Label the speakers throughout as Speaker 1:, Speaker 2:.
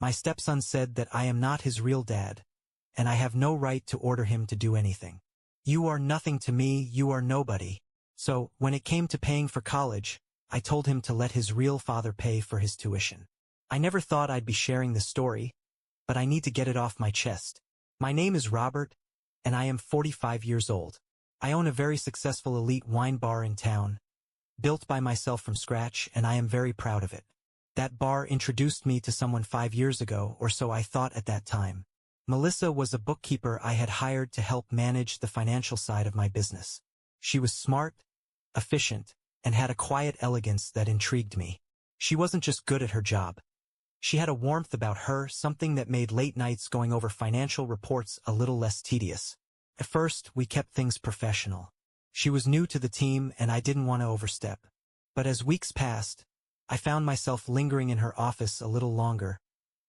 Speaker 1: My stepson said that I am not his real dad, and I have no right to order him to do anything. You are nothing to me, you are nobody. So, when it came to paying for college, I told him to let his real father pay for his tuition. I never thought I'd be sharing this story, but I need to get it off my chest. My name is Robert, and I am 45 years old. I own a very successful elite wine bar in town, built by myself from scratch, and I am very proud of it. That bar introduced me to someone 5 years ago, or so I thought at that time. Melissa was a bookkeeper I had hired to help manage the financial side of my business. She was smart, efficient, and had a quiet elegance that intrigued me. She wasn't just good at her job. She had a warmth about her, something that made late nights going over financial reports a little less tedious. At first, we kept things professional. She was new to the team, and I didn't want to overstep. But as weeks passed, I found myself lingering in her office a little longer,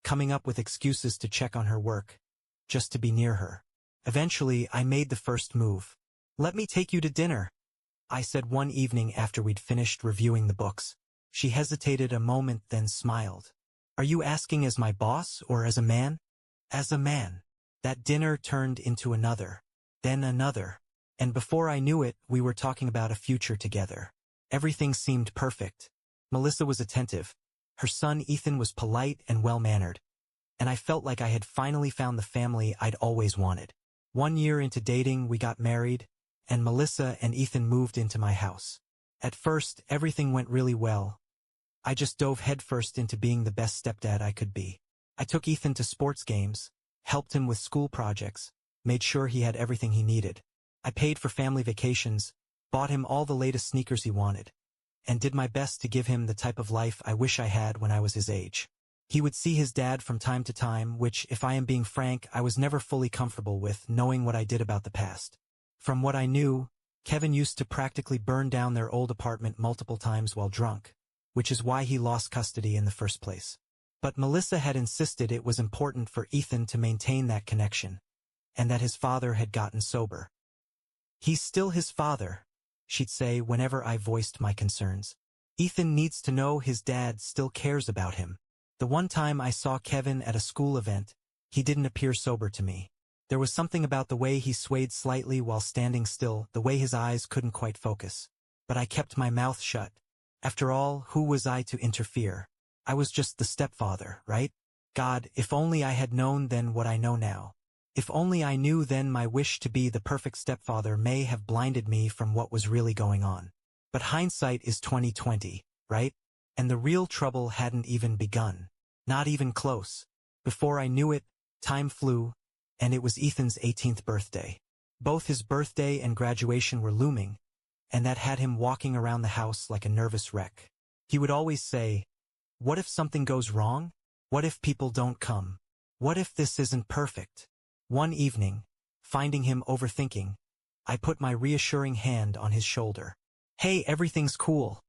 Speaker 1: coming up with excuses to check on her work, just to be near her. Eventually, I made the first move. "Let me take you to dinner," I said one evening after we'd finished reviewing the books. She hesitated a moment, then smiled. "Are you asking as my boss or as a man?" "As a man." That dinner turned into another, then another, and before I knew it, we were talking about a future together. Everything seemed perfect. Melissa was attentive. Her son Ethan was polite and well-mannered, and I felt like I had finally found the family I'd always wanted. 1 year into dating, we got married, and Melissa and Ethan moved into my house. At first, everything went really well. I just dove headfirst into being the best stepdad I could be. I took Ethan to sports games, helped him with school projects, made sure he had everything he needed. I paid for family vacations, bought him all the latest sneakers he wanted, and did my best to give him the type of life I wish I had when I was his age. He would see his dad from time to time, which, if I am being frank, I was never fully comfortable with, knowing what I did about the past. From what I knew, Kevin used to practically burn down their old apartment multiple times while drunk, which is why he lost custody in the first place. But Melissa had insisted it was important for Ethan to maintain that connection, and that his father had gotten sober. "He's still his father," she'd say whenever I voiced my concerns. "Ethan needs to know his dad still cares about him." The one time I saw Kevin at a school event, he didn't appear sober to me. There was something about the way he swayed slightly while standing still, the way his eyes couldn't quite focus. But I kept my mouth shut. After all, who was I to interfere? I was just the stepfather, right? God, if only I had known then what I know now. If only I knew then my wish to be the perfect stepfather may have blinded me from what was really going on. But hindsight is 20/20, right? And the real trouble hadn't even begun. Not even close. Before I knew it, time flew, and it was Ethan's 18th birthday. Both his birthday and graduation were looming, and that had him walking around the house like a nervous wreck. He would always say, "What if something goes wrong? What if people don't come? What if this isn't perfect?" One evening, finding him overthinking, I put my reassuring hand on his shoulder. "Hey, everything's cool,"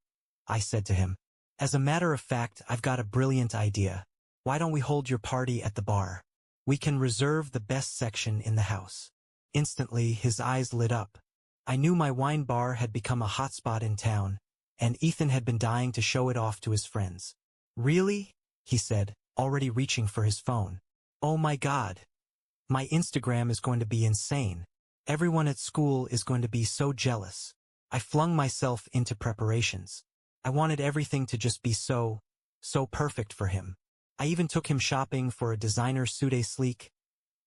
Speaker 1: I said to him. "As a matter of fact, I've got a brilliant idea. Why don't we hold your party at the bar? We can reserve the best section in the house." Instantly, his eyes lit up. I knew my wine bar had become a hotspot in town, and Ethan had been dying to show it off to his friends. "Really?" he said, already reaching for his phone. "Oh my God. My Instagram is going to be insane. Everyone at school is going to be so jealous." I flung myself into preparations. I wanted everything to just be so perfect for him. I even took him shopping for a designer suede sleek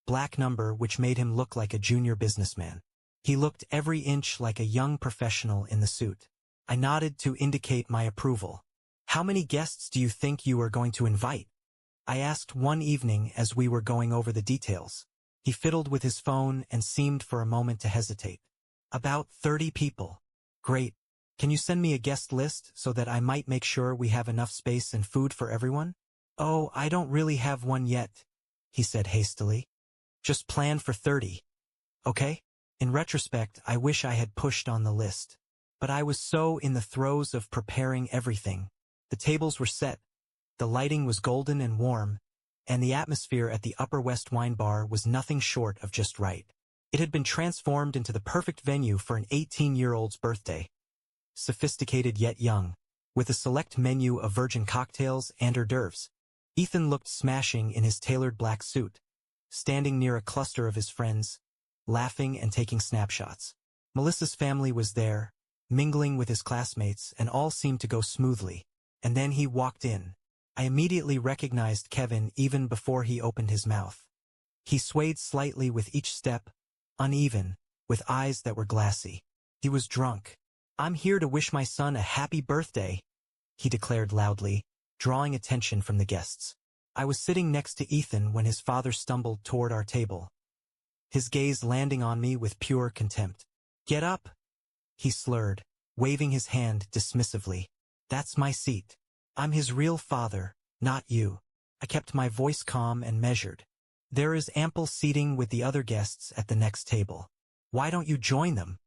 Speaker 1: black number which made him look like a junior businessman. He looked every inch like a young professional in the suit. I nodded to indicate my approval. "How many guests do you think you are going to invite?" I asked one evening as we were going over the details. He fiddled with his phone and seemed for a moment to hesitate. "About 30 people." "Great. Can you send me a guest list so that I might make sure we have enough space and food for everyone?" "Oh, I don't really have one yet," he said hastily. "Just plan for 30. Okay?" In retrospect, I wish I had pushed on the list. But I was so in the throes of preparing everything. The tables were set, the lighting was golden and warm, and the atmosphere at the Upper West Wine Bar was nothing short of just right. It had been transformed into the perfect venue for an 18-year-old's birthday. Sophisticated yet young, with a select menu of virgin cocktails and hors d'oeuvres. Ethan looked smashing in his tailored black suit, standing near a cluster of his friends, laughing and taking snapshots. Melissa's family was there, mingling with his classmates, and all seemed to go smoothly. And then he walked in. I immediately recognized Kevin even before he opened his mouth. He swayed slightly with each step, uneven, with eyes that were glassy. He was drunk. "I'm here to wish my son a happy birthday," he declared loudly, drawing attention from the guests. I was sitting next to Ethan when his father stumbled toward our table, his gaze landing on me with pure contempt. "Get up," he slurred, waving his hand dismissively. "That's my seat. I'm his real father, not you." I kept my voice calm and measured. "There is ample seating with the other guests at the next table. Why don't you join them?"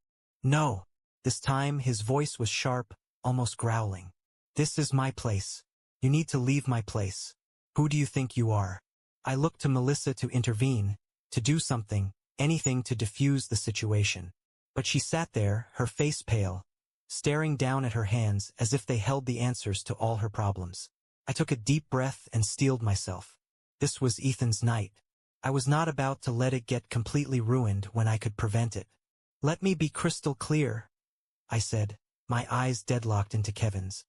Speaker 1: "No." This time his voice was sharp, almost growling. "This is my place. You need to leave my place. Who do you think you are?" I looked to Melissa to intervene, to do something, anything to diffuse the situation. But she sat there, her face pale, staring down at her hands as if they held the answers to all her problems. I took a deep breath and steeled myself. This was Ethan's night. I was not about to let it get completely ruined when I could prevent it. "Let me be crystal clear," I said, my eyes deadlocked into Kevin's.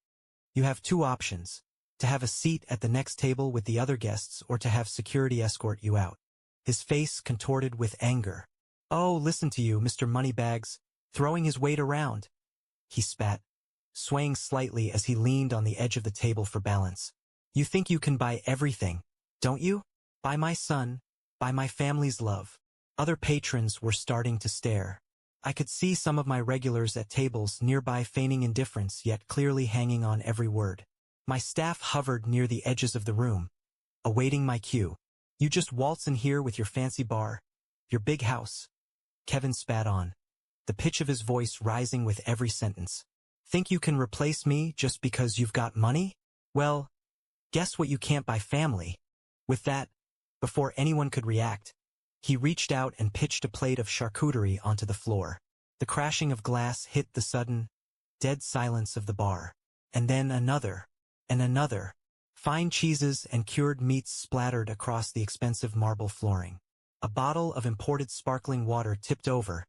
Speaker 1: "You have two options: to have a seat at the next table with the other guests or to have security escort you out." His face contorted with anger. "Oh, listen to you, Mr. Moneybags, throwing his weight around," he spat, swaying slightly as he leaned on the edge of the table for balance. "You think you can buy everything, don't you? Buy my son, buy my family's love." Other patrons were starting to stare. I could see some of my regulars at tables nearby feigning indifference yet clearly hanging on every word. My staff hovered near the edges of the room, awaiting my cue. "You just waltz in here with your fancy bar, your big house," Kevin spat on, the pitch of his voice rising with every sentence. "Think you can replace me just because you've got money? Well, guess what, you can't buy family." With that, before anyone could react, he reached out and pitched a plate of charcuterie onto the floor. The crashing of glass hit the sudden, dead silence of the bar. And then another, and another. Fine cheeses and cured meats splattered across the expensive marble flooring. A bottle of imported sparkling water tipped over,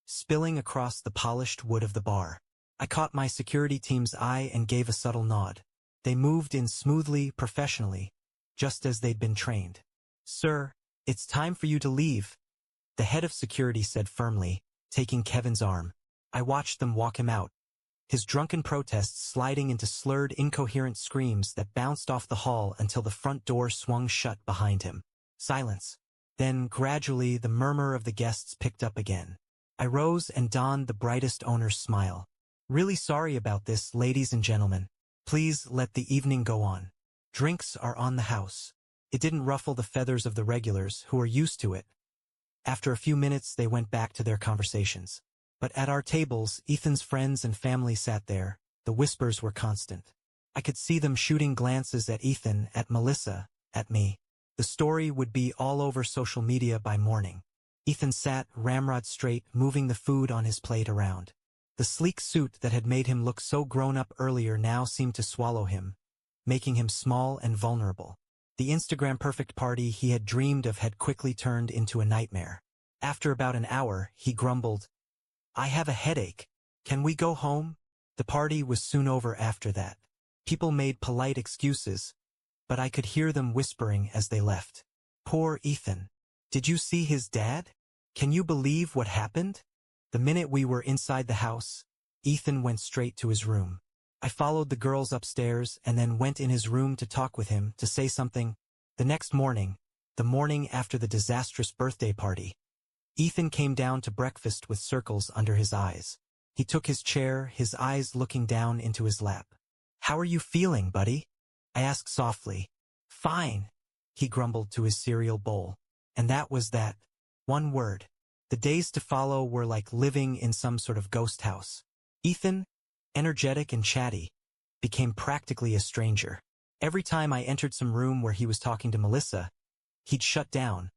Speaker 1: spilling across the polished wood of the bar. I caught my security team's eye and gave a subtle nod. They moved in smoothly, professionally, just as they'd been trained. "Sir, it's time for you to leave," the head of security said firmly, taking Kevin's arm. I watched them walk him out, his drunken protests sliding into slurred, incoherent screams that bounced off the hall until the front door swung shut behind him. Silence. Then, gradually, the murmur of the guests picked up again. I rose and donned the brightest owner's smile. "Really sorry about this, ladies and gentlemen. Please let the evening go on. Drinks are on the house." It didn't ruffle the feathers of the regulars, who were used to it. After a few minutes, they went back to their conversations. But at our tables, Ethan's friends and family sat there. The whispers were constant. I could see them shooting glances at Ethan, at Melissa, at me. The story would be all over social media by morning. Ethan sat, ramrod straight, moving the food on his plate around. The sleek suit that had made him look so grown-up earlier now seemed to swallow him, making him small and vulnerable. The Instagram-perfect party he had dreamed of had quickly turned into a nightmare. After about an hour, he grumbled, "I have a headache. Can we go home?" The party was soon over after that. People made polite excuses, but I could hear them whispering as they left. "Poor Ethan. Did you see his dad? Can you believe what happened?" The minute we were inside the house, Ethan went straight to his room. I followed the girls upstairs and then went in his room to talk with him, to say something. The next morning, the morning after the disastrous birthday party, Ethan came down to breakfast with circles under his eyes. He took his chair, his eyes looking down into his lap. "How are you feeling, buddy?" I asked softly. "Fine," he grumbled to his cereal bowl. And that was that. One word. The days to follow were like living in some sort of ghost house. Ethan, energetic and chatty, became practically a stranger. Every time I entered some room where he was talking to Melissa, he'd shut down,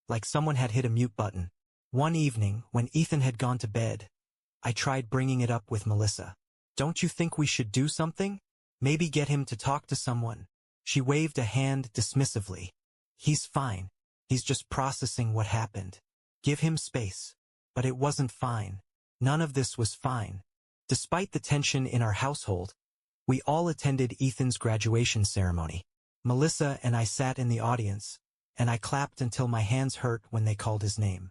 Speaker 1: like someone had hit a mute button. One evening, when Ethan had gone to bed, I tried bringing it up with Melissa. "Don't you think we should do something? Maybe get him to talk to someone?" She waved a hand dismissively. He's fine. He's just processing what happened. Give him space. But it wasn't fine. None of this was fine. Despite the tension in our household, we all attended Ethan's graduation ceremony. Melissa and I sat in the audience, and I clapped until my hands hurt when they called his name.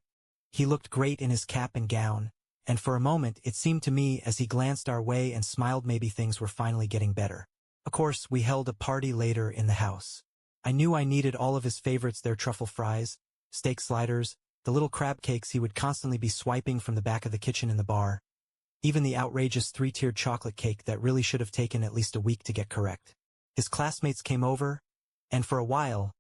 Speaker 1: He looked great in his cap and gown, and for a moment it seemed to me as he glanced our way and smiled maybe things were finally getting better. Of course, we held a party later in the house. I knew I needed all of his favorites, their truffle fries, steak sliders, the little crab cakes he would constantly be swiping from the back of the kitchen in the bar, even the outrageous 3-tiered chocolate cake that really should have taken at least a week to get correct. His classmates came over, and for a while,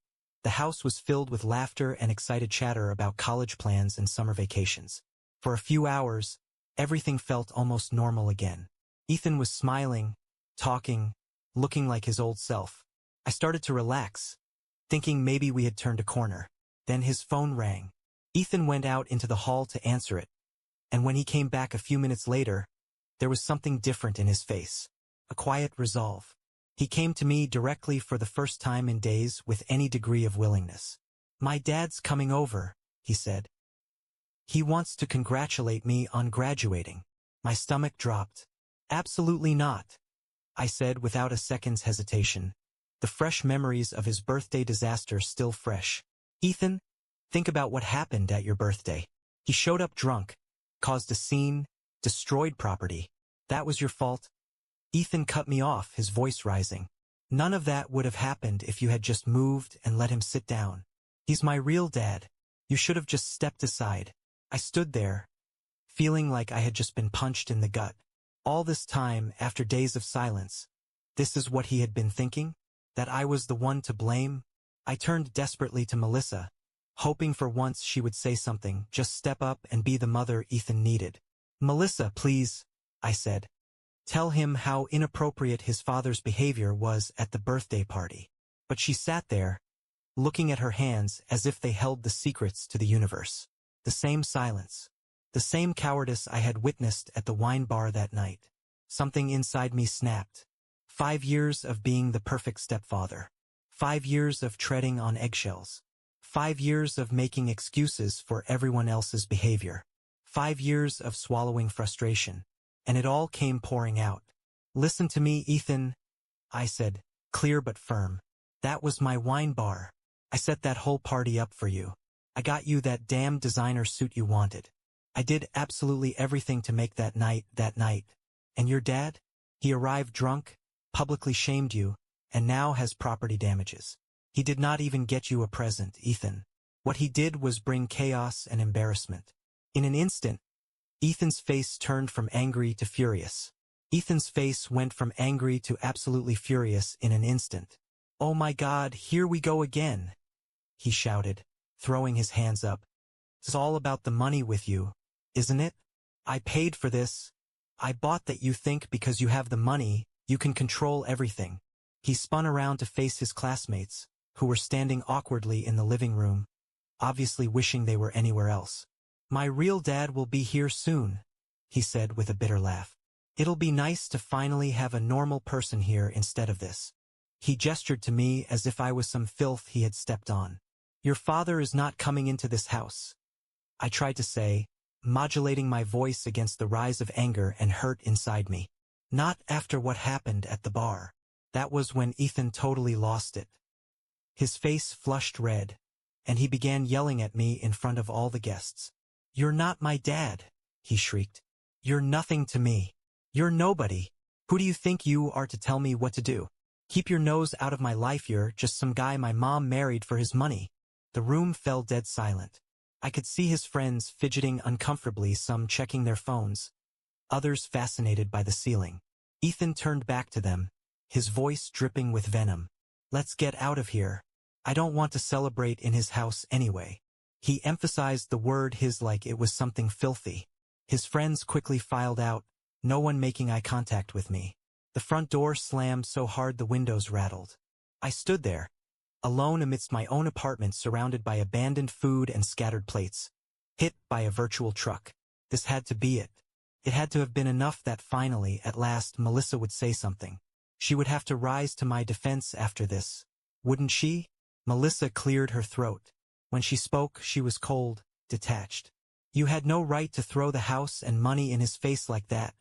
Speaker 1: the house was filled with laughter and excited chatter about college plans and summer vacations. For a few hours, everything felt almost normal again. Ethan was smiling, talking, looking like his old self. I started to relax, thinking maybe we had turned a corner. Then his phone rang. Ethan went out into the hall to answer it, and when he came back a few minutes later, there was something different in his face. A quiet resolve. He came to me directly for the first time in days with any degree of willingness. "My dad's coming over," he said. "He wants to congratulate me on graduating." My stomach dropped. "Absolutely not," I said without a second's hesitation, the fresh memories of his birthday disaster still fresh. "Ethan, think about what happened at your birthday. He showed up drunk, caused a scene, destroyed property. That was your fault?" Ethan cut me off, his voice rising. "None of that would have happened if you had just moved and let him sit down. He's my real dad. You should have just stepped aside." I stood there, feeling like I had just been punched in the gut. All this time, after days of silence, this is what he had been thinking? That I was the one to blame? I turned desperately to Melissa, hoping for once she would say something, just step up and be the mother Ethan needed. "Melissa, please," I said. "Tell him how inappropriate his father's behavior was at the birthday party." But she sat there, looking at her hands as if they held the secrets to the universe. The same silence. The same cowardice I had witnessed at the wine bar that night. Something inside me snapped. 5 years of being the perfect stepfather. 5 years of treading on eggshells. 5 years of making excuses for everyone else's behavior. 5 years of swallowing frustration. And it all came pouring out. "Listen to me, Ethan," I said, clear but firm. "That was my wine bar. I set that whole party up for you. I got you that damn designer suit you wanted. I did absolutely everything to make that night. And your dad? He arrived drunk, publicly shamed you, and now has property damages. He did not even get you a present, Ethan. What he did was bring chaos and embarrassment." In an instant, Ethan's face turned from angry to furious. Ethan's face went from angry to absolutely furious in an instant. "Oh my God, here we go again," he shouted, throwing his hands up. "It's all about the money with you, isn't it? I paid for this. I bought that you think because you have the money, you can control everything." He spun around to face his classmates, who were standing awkwardly in the living room, obviously wishing they were anywhere else. "My real dad will be here soon," he said with a bitter laugh. "It'll be nice to finally have a normal person here instead of this." He gestured to me as if I was some filth he had stepped on. "Your father is not coming into this house," I tried to say, modulating my voice against the rise of anger and hurt inside me. "Not after what happened at the bar." That was when Ethan totally lost it. His face flushed red, and he began yelling at me in front of all the guests. "You're not my dad," he shrieked. "You're nothing to me. You're nobody. Who do you think you are to tell me what to do? Keep your nose out of my life. You're just some guy my mom married for his money." The room fell dead silent. I could see his friends fidgeting uncomfortably, some checking their phones, others fascinated by the ceiling. Ethan turned back to them, his voice dripping with venom. "Let's get out of here. I don't want to celebrate in his house anyway." He emphasized the word his like it was something filthy. His friends quickly filed out, no one making eye contact with me. The front door slammed so hard the windows rattled. I stood there, alone amidst my own apartment, surrounded by abandoned food and scattered plates, hit by a virtual truck. This had to be it. It had to have been enough that finally, at last, Melissa would say something. She would have to rise to my defense after this. Wouldn't she? Melissa cleared her throat. When she spoke, she was cold, detached. You had no right to throw the house and money in his face like that,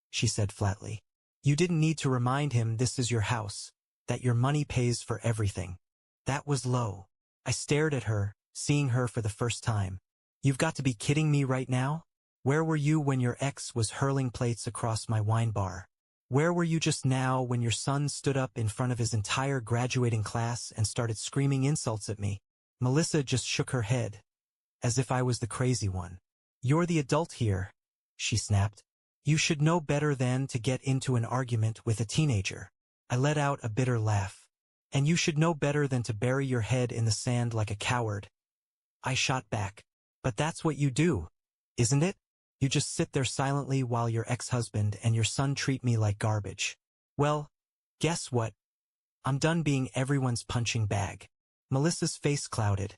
Speaker 1: she said flatly. You didn't need to remind him this is your house, that your money pays for everything. That was low. I stared at her, seeing her for the first time. You've got to be kidding me right now? Where were you when your ex was hurling plates across my wine bar? Where were you just now when your son stood up in front of his entire graduating class and started screaming insults at me? Melissa just shook her head, as if I was the crazy one. You're the adult here, she snapped. You should know better than to get into an argument with a teenager. I let out a bitter laugh. And you should know better than to bury your head in the sand like a coward. I shot back. But that's what you do, isn't it? You just sit there silently while your ex-husband and your son treat me like garbage. Well, guess what? I'm done being everyone's punching bag. Melissa's face clouded,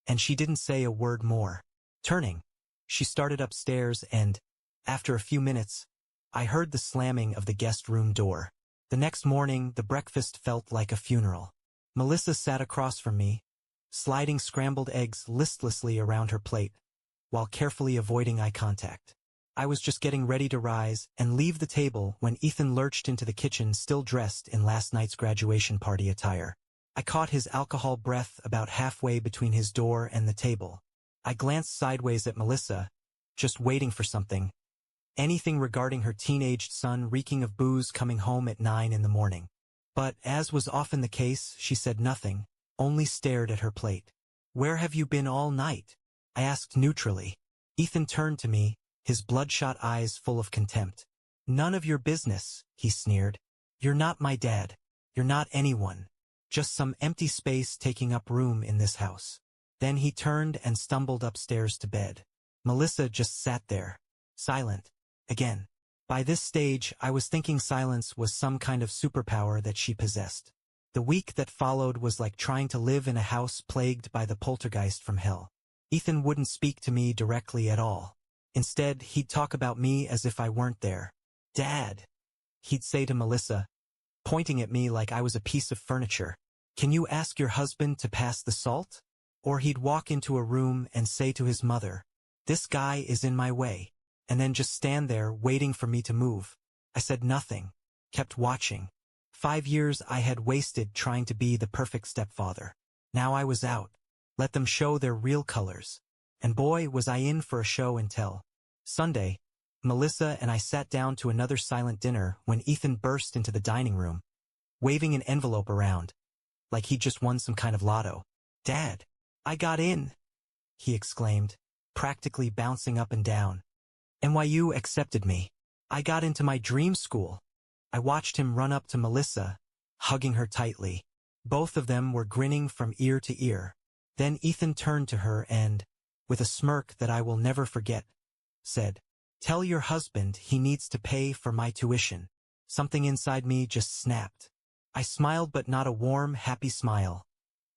Speaker 1: and she didn't say a word more. Turning, she started upstairs and, after a few minutes, I heard the slamming of the guest room door. The next morning, the breakfast felt like a funeral. Melissa sat across from me, sliding scrambled eggs listlessly around her plate, while carefully avoiding eye contact. I was just getting ready to rise and leave the table when Ethan lurched into the kitchen still dressed in last night's graduation party attire. I caught his alcohol breath about halfway between his door and the table. I glanced sideways at Melissa, just waiting for something. Anything regarding her teenaged son reeking of booze coming home at 9 in the morning. But, as was often the case, she said nothing, only stared at her plate. Where have you been all night? I asked neutrally. Ethan turned to me, his bloodshot eyes full of contempt. None of your business, he sneered. You're not my dad. You're not anyone. Just some empty space taking up room in this house. Then he turned and stumbled upstairs to bed. Melissa just sat there, silent. Again. By this stage, I was thinking silence was some kind of superpower that she possessed. The week that followed was like trying to live in a house plagued by the poltergeist from hell. Ethan wouldn't speak to me directly at all. Instead, he'd talk about me as if I weren't there. Dad, he'd say to Melissa, pointing at me like I was a piece of furniture. Can you ask your husband to pass the salt? Or he'd walk into a room and say to his mother, this guy is in my way, and then just stand there waiting for me to move. I said nothing, kept watching. 5 years I had wasted trying to be the perfect stepfather. Now I was out. Let them show their real colors. And boy, was I in for a show and tell. Sunday, Melissa and I sat down to another silent dinner when Ethan burst into the dining room, waving an envelope around, like he'd just won some kind of lotto. Dad, I got in, he exclaimed, practically bouncing up and down. NYU accepted me. I got into my dream school. I watched him run up to Melissa, hugging her tightly. Both of them were grinning from ear to ear. Then Ethan turned to her and, with a smirk that I will never forget, said, tell your husband he needs to pay for my tuition. Something inside me just snapped. I smiled, but not a warm, happy smile.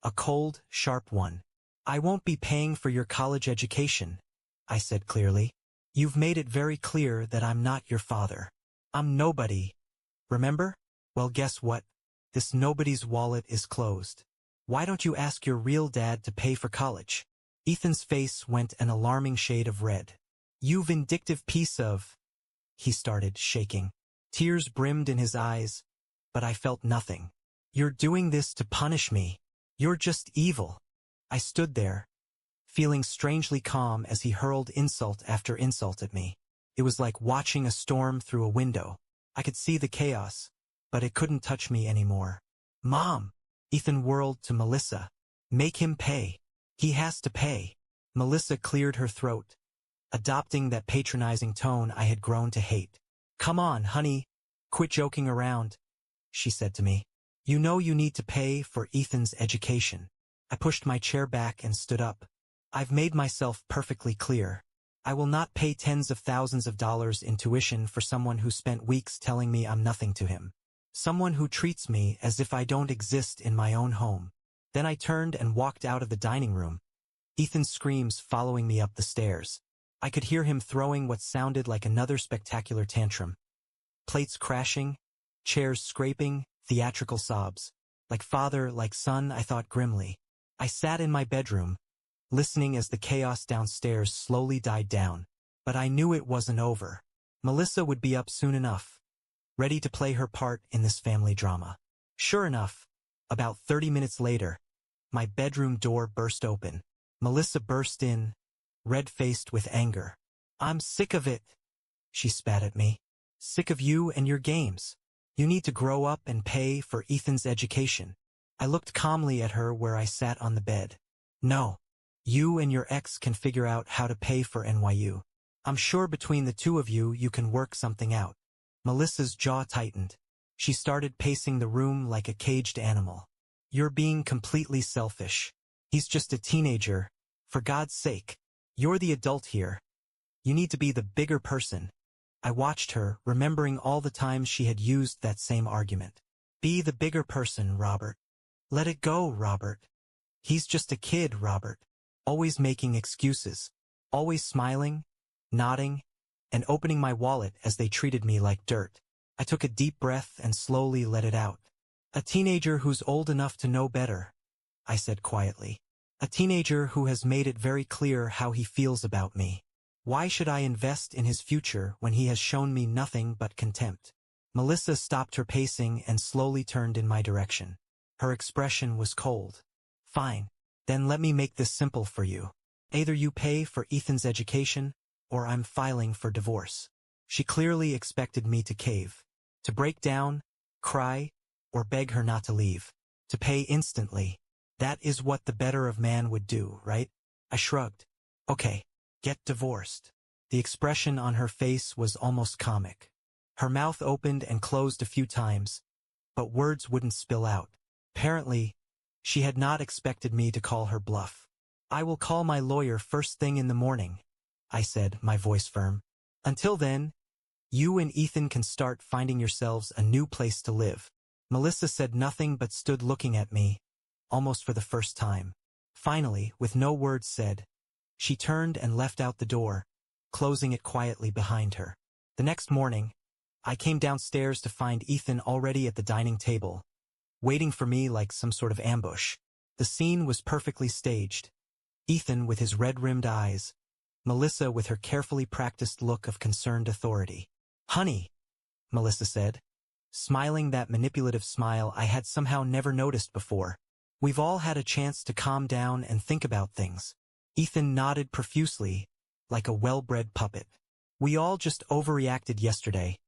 Speaker 1: A cold, sharp one. I won't be paying for your college education, I said clearly. You've made it very clear that I'm not your father. I'm nobody. Remember? Well, guess what? This nobody's wallet is closed. Why don't you ask your real dad to pay for college? Ethan's face went an alarming shade of red. You vindictive piece of... He started, shaking. Tears brimmed in his eyes, but I felt nothing. You're doing this to punish me. You're just evil. I stood there, feeling strangely calm as he hurled insult after insult at me. It was like watching a storm through a window. I could see the chaos, but it couldn't touch me anymore. Mom! Ethan whirled to Melissa. Make him pay. He has to pay. Melissa cleared her throat, adopting that patronizing tone I had grown to hate. Come on, honey. Quit joking around, she said to me. You know you need to pay for Ethan's education. I pushed my chair back and stood up. I've made myself perfectly clear. I will not pay tens of thousands of dollars in tuition for someone who spent weeks telling me I'm nothing to him. Someone who treats me as if I don't exist in my own home. Then I turned and walked out of the dining room, Ethan's screams following me up the stairs. I could hear him throwing what sounded like another spectacular tantrum. Plates crashing, Chairs scraping, theatrical sobs. Like father, like son, I thought grimly. I sat in my bedroom, listening as the chaos downstairs slowly died down. But I knew it wasn't over. Melissa would be up soon enough, ready to play her part in this family drama. Sure enough, about 30 minutes later, my bedroom door burst open. Melissa burst in, red-faced with anger. "I'm sick of it," she spat at me. "Sick of you and your games. You need to grow up and pay for Ethan's education." I looked calmly at her where I sat on the bed. "No. You and your ex can figure out how to pay for NYU. I'm sure between the two of you, you can work something out." Melissa's jaw tightened. She started pacing the room like a caged animal. "You're being completely selfish. He's just a teenager. For God's sake. You're the adult here. You need to be the bigger person." I watched her, remembering all the times she had used that same argument. "Be the bigger person, Robert. Let it go, Robert. He's just a kid, Robert." Always making excuses. Always smiling, nodding, and opening my wallet as they treated me like dirt. I took a deep breath and slowly let it out. "A teenager who's old enough to know better," I said quietly. "A teenager who has made it very clear how he feels about me. Why should I invest in his future when he has shown me nothing but contempt?" Melissa stopped her pacing and slowly turned in my direction. Her expression was cold. "Fine. Then let me make this simple for you. Either you pay for Ethan's education, or I'm filing for divorce." She clearly expected me to cave. To break down, cry, or beg her not to leave. To pay instantly. That is what the better of man would do, right? I shrugged. "Okay. Get divorced." The expression on her face was almost comic. Her mouth opened and closed a few times, but words wouldn't spill out. Apparently, she had not expected me to call her bluff. "I will call my lawyer first thing in the morning," I said, my voice firm. "Until then, you and Ethan can start finding yourselves a new place to live." Melissa said nothing but stood looking at me, almost for the first time. Finally, with no words said, she turned and left out the door, closing it quietly behind her. The next morning, I came downstairs to find Ethan already at the dining table, waiting for me like some sort of ambush. The scene was perfectly staged. Ethan with his red-rimmed eyes, Melissa with her carefully practiced look of concerned authority. "Honey," Melissa said, smiling that manipulative smile I had somehow never noticed before. "We've all had a chance to calm down and think about things." Ethan nodded profusely, like a well-bred puppet. "We all just overreacted yesterday,"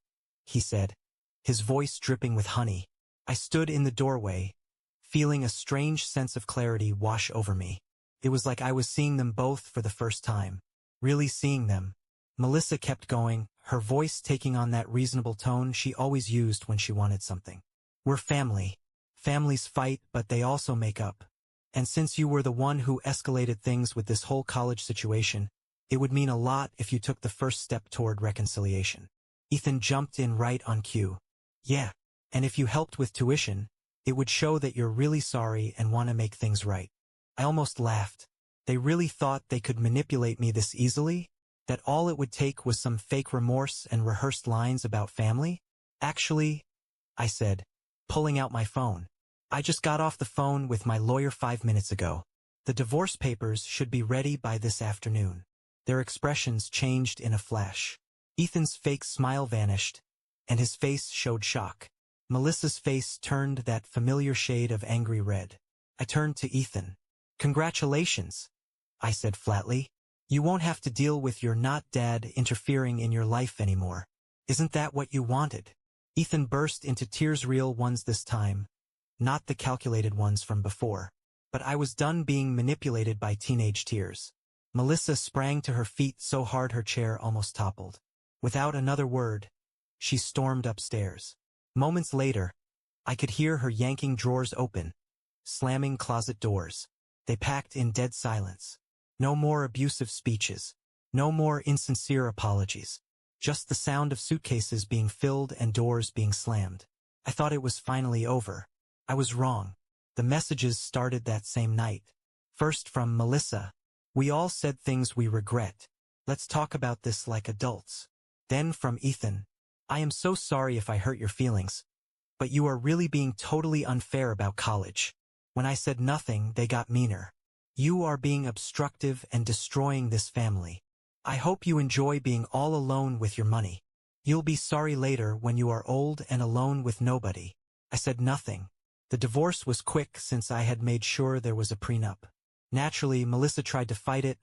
Speaker 1: he said, his voice dripping with honey. I stood in the doorway, feeling a strange sense of clarity wash over me. It was like I was seeing them both for the first time. Really seeing them. Melissa kept going, her voice taking on that reasonable tone she always used when she wanted something. "We're family. Families fight, but they also make up. And since you were the one who escalated things with this whole college situation, it would mean a lot if you took the first step toward reconciliation." Ethan jumped in right on cue. "Yeah. And if you helped with tuition, it would show that you're really sorry and want to make things right." I almost laughed. They really thought they could manipulate me this easily? That all it would take was some fake remorse and rehearsed lines about family? "Actually," I said, pulling out my phone. "I just got off the phone with my lawyer 5 minutes ago. The divorce papers should be ready by this afternoon." Their expressions changed in a flash. Ethan's fake smile vanished, and his face showed shock. Melissa's face turned that familiar shade of angry red. I turned to Ethan. "Congratulations," I said flatly. "You won't have to deal with your not-dad interfering in your life anymore. Isn't that what you wanted?" Ethan burst into tears, real ones this time, not the calculated ones from before. But I was done being manipulated by teenage tears. Melissa sprang to her feet so hard her chair almost toppled. Without another word, she stormed upstairs. Moments later, I could hear her yanking drawers open, slamming closet doors. They packed in dead silence. No more abusive speeches. No more insincere apologies. Just the sound of suitcases being filled and doors being slammed. I thought it was finally over. I was wrong. The messages started that same night. First from Melissa. "We all said things we regret. Let's talk about this like adults." Then from Ethan. "I am so sorry if I hurt your feelings. But you are really being totally unfair about college. When I said nothing, they got meaner. You are being obstructive and destroying this family. I hope you enjoy being all alone with your money. You'll be sorry later when you are old and alone with nobody. I said nothing. The divorce was quick since I had made sure there was a prenup. Naturally, Melissa tried to fight it,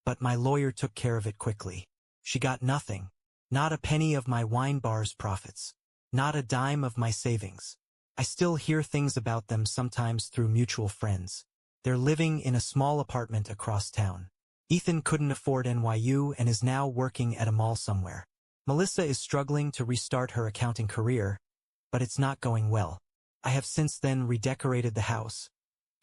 Speaker 1: but my lawyer took care of it quickly. She got nothing. Not a penny of my wine bar's profits. Not a dime of my savings. I still hear things about them sometimes through mutual friends. They're living in a small apartment across town. Ethan couldn't afford NYU and is now working at a mall somewhere. Melissa is struggling to restart her accounting career, but it's not going well. I have since then redecorated the house,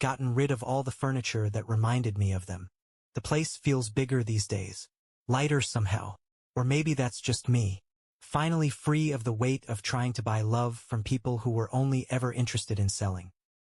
Speaker 1: gotten rid of all the furniture that reminded me of them. The place feels bigger these days, lighter somehow, or maybe that's just me. Finally free of the weight of trying to buy love from people who were only ever interested in selling.